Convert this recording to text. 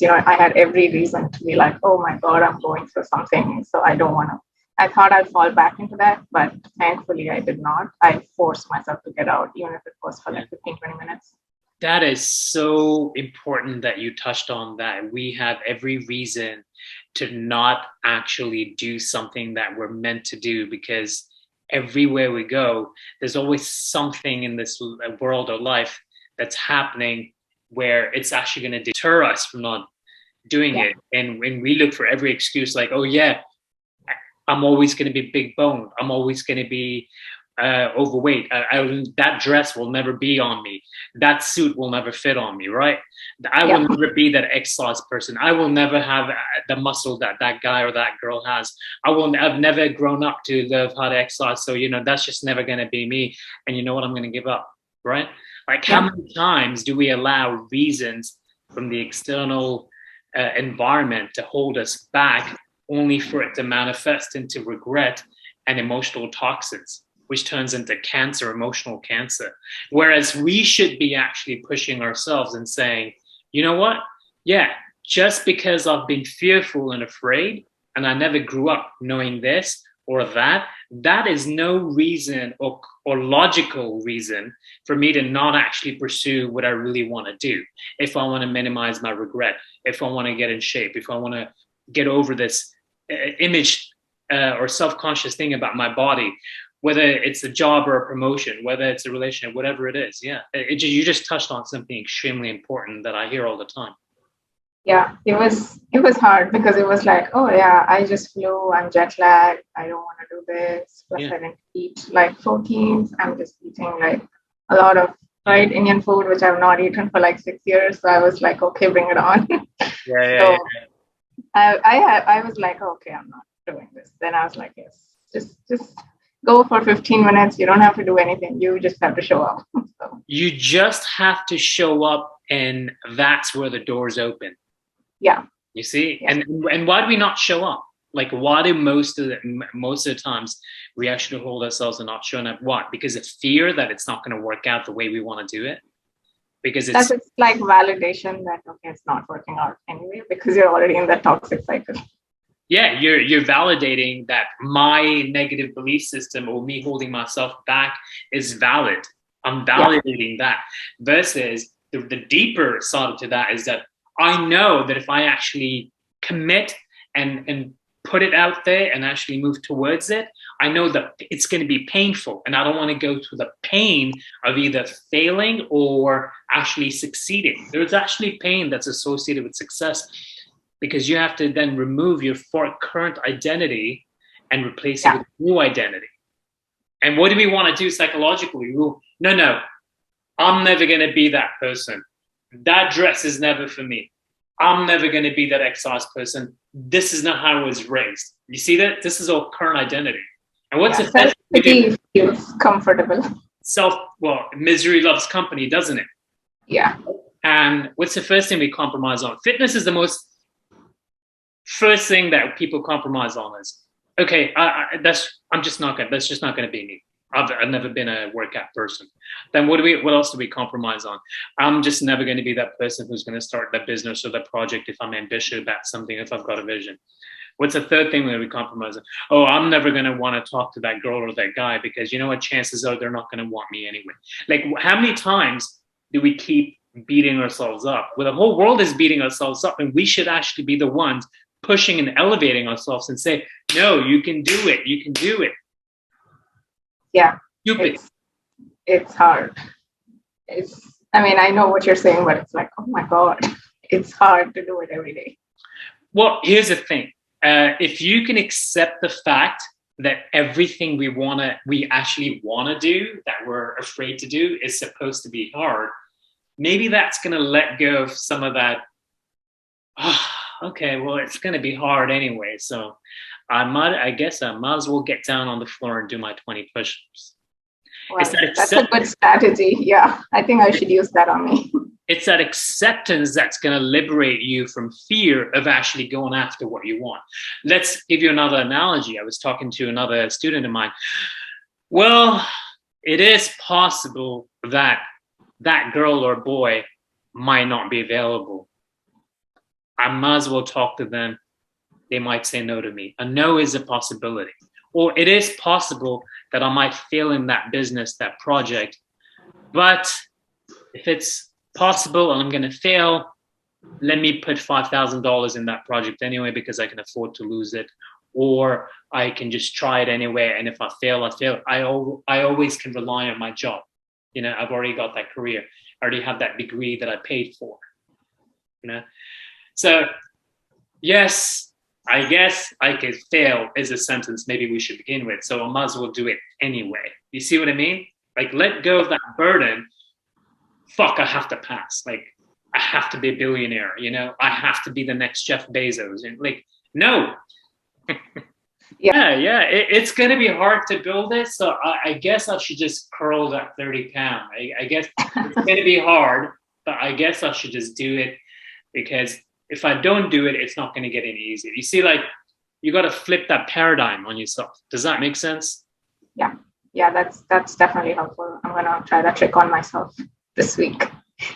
I had every reason to be like, oh my God, I'm going through something. So I don't want to. I thought I'd fall back into that, but thankfully I did not. I forced myself to get out, even if it was for like 15, 20 minutes. That is so important that you touched on that. We have every reason to not actually do something that we're meant to do because everywhere we go, there's always something in this world or life that's happening where it's actually going to deter us from not doing Yeah. it. And when we look for every excuse, like, oh, yeah, I'm always going to be big boned. I'm always going to be overweight. That dress will never be on me. That suit will never fit on me, right? I will Yeah. never be that exercise person. I will never have the muscle that that guy or that girl has. I've never grown up to love how to exercise. So, that's just never going to be me. And you know what? I'm going to give up, right? Like, how Yeah. many times do we allow reasons from the external environment to hold us back only for it to manifest into regret and emotional toxins, which turns into cancer, emotional cancer. Whereas we should be actually pushing ourselves and saying, you know what? Yeah, just because I've been fearful and afraid, and I never grew up knowing this or that, that is no reason or logical reason for me to not actually pursue what I really want to do. If I want to minimize my regret, if I want to get in shape, if I want to get over this image or self-conscious thing about my body, whether it's a job or a promotion, whether it's a relationship, whatever it is. Yeah, you just touched on something extremely important that I hear all the time. Yeah, it was hard because it was like, oh yeah, I just flew, I'm jet lagged, I don't want to do this. Plus Yeah, I didn't eat like proteins. I'm just eating like a lot of yeah, fried Indian food, which I've not eaten for like 6 years. So I was like, okay, bring it on. yeah, yeah, So yeah. I was like, okay, I'm not doing this. Then I was like, yes, just go for 15 minutes. You don't have to do anything. You just have to show up. So You just have to show up, and that's where the doors open. yeah, You see, yeah. and why do we not show up? Like, why do most of the times we actually hold ourselves and not showing up? What? Because of fear that it's not going to work out the way we want to do it. Because That's it's it's like validation that okay, it's not working out anyway because you're already in that toxic cycle. yeah, you're validating that my negative belief system or me holding myself back is valid. I'm Yeah, validating that versus the deeper side to that is that I know that if I actually commit and put it out there and actually move towards it, I know that it's going to be painful and I don't want to go through the pain of either failing or actually succeeding. There's actually pain that's associated with success because you have to then remove your current identity and replace it yeah, with a new identity. And what do we want to do psychologically? No, I'm never going to be that person. That dress is never for me. I'm never going to be that exercise person. This is not how I was raised. You see that? This is our current identity. And what's yeah. the first Self thing we do? pity feels comfortable. Misery loves company, doesn't it? Yeah, And what's the first thing we compromise on? Fitness is the most first thing that people compromise on is okay. I'm just not gonna. That's just not going to be me. I've never been a workout person. Then what else do we compromise on? I'm just never going to be that person who's going to start that business or that project if I'm ambitious about something, if I've got a vision. What's the third thing that we compromise on? Oh, I'm never going to want to talk to that girl or that guy because you know what? Chances are they're not going to want me anyway. Like, how many times do we keep beating ourselves up? Well, the whole world is beating ourselves up, and we should actually be the ones pushing and elevating ourselves and say, no, you can do it. You can do it. yeah. Stupid. It's hard. I mean, I know what you're saying, but it's like, oh my God, it's hard to do it every day. Well, here's the thing. If you can accept the fact that everything we actually want to do, that we're afraid to do, is supposed to be hard, maybe that's going to let go of some of that. Oh, okay, well, it's going to be hard anyway, so I guess I might as well get down on the floor and do my 20 push-ups. It's Well, that that's a accept, good strategy. Yeah, I think I should use that on me. it's that acceptance that's going to liberate you from fear of actually going after what you want. Let's give you another analogy. I was talking to another student of mine. Well, it is possible that that girl or boy might not be available. I might as well talk to them. They might say no to me. A no is a possibility. Or it is possible that I might fail in that business, that project. But if it's possible and I'm going to fail, let me put $5,000 in that project anyway because I can afford to lose it. Or I can just try it anyway. And if I fail, I fail. I always can rely on my job. You know, I've already got that career. I already have that degree that I paid for. You know, so yes, I guess I could fail is a sentence maybe we should begin with. So I might as well do it anyway. You see what I mean? Like, let go of that burden. Fuck, I have to pass. Like, I have to be a billionaire. You know, I have to be the next Jeff Bezos. And like, no. Yeah. It's going to be hard to build it. So I guess I should just curl that 30 pounds. I guess it's going to be hard, but I guess I should just do it because if I don't do it, it's not going to get any easier. You see, like, you got to flip that paradigm on yourself. Does that make sense? Yeah, that's definitely helpful. I'm going to try that trick on myself this week.